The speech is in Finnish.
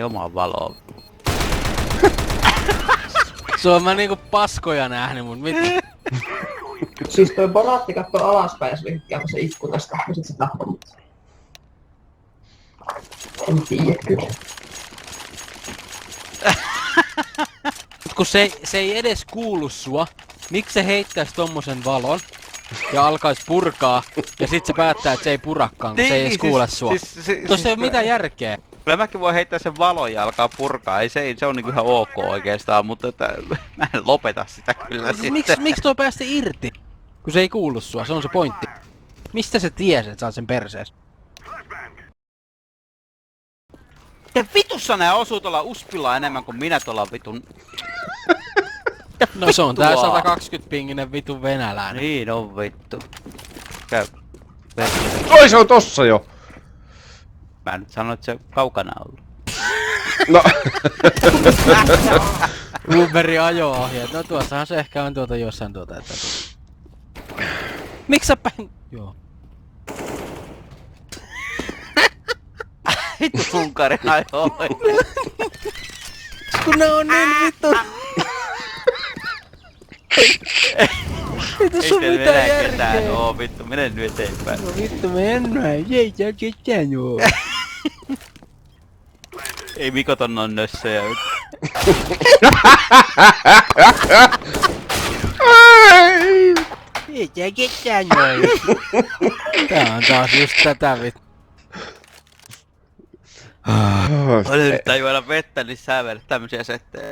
Omaan valoon. Se on mä niinku paskoja nähnyt, mut mit? Siis toi Boratti kattoo alaspäin ja se lykkää se itku tästä ja sit se tappaa mut. En tiiä kyllä. Mut kun se ei edes kuulu sua, miksi se heittäis tommosen valon ja alkais purkaa ja sit se päättää, että se ei purakaan, kun se ei edes kuule sua. Tossa ei oo mitään järkeä. Kyllä mäkin voi heittää sen valon ja alkaa purkaa, ei se on niinku ihan ok oikeestaan, mutta että mä en lopeta sitä kyllä sitten. Miksi tuo päästi irti? Kun se ei kuulu sua, se on se pointti. Mistä se tiesi, että sä oot sen persees? Ja vitussa nää osuu tuolla uspilla enemmän kuin minä tuolla vitun... No se on tää 120 pinginen vitun venäläinen. Niin on vittu. Käy. Oi se on tossa jo! Mä nyt sanoin, että se kaukana ollut. No. Uberin ajo-ohjeet. No tuossahan se ehkä on jossain että... Miks sä päin... Joo. Vittu sunkarin ajo-ohjeet. Kun ne on niin vittu... Vittu sun mitään järkeä. Oo vittu, mene nyt eteenpäin. No vittu mennään, ei jää ketään joo. Ei Mikoton on nössöjä. Ei jää ketään joo. Tää on taas just tätä vittu. Mä yrittää juoda vettä, niin sä vedät tämmösiä settejä.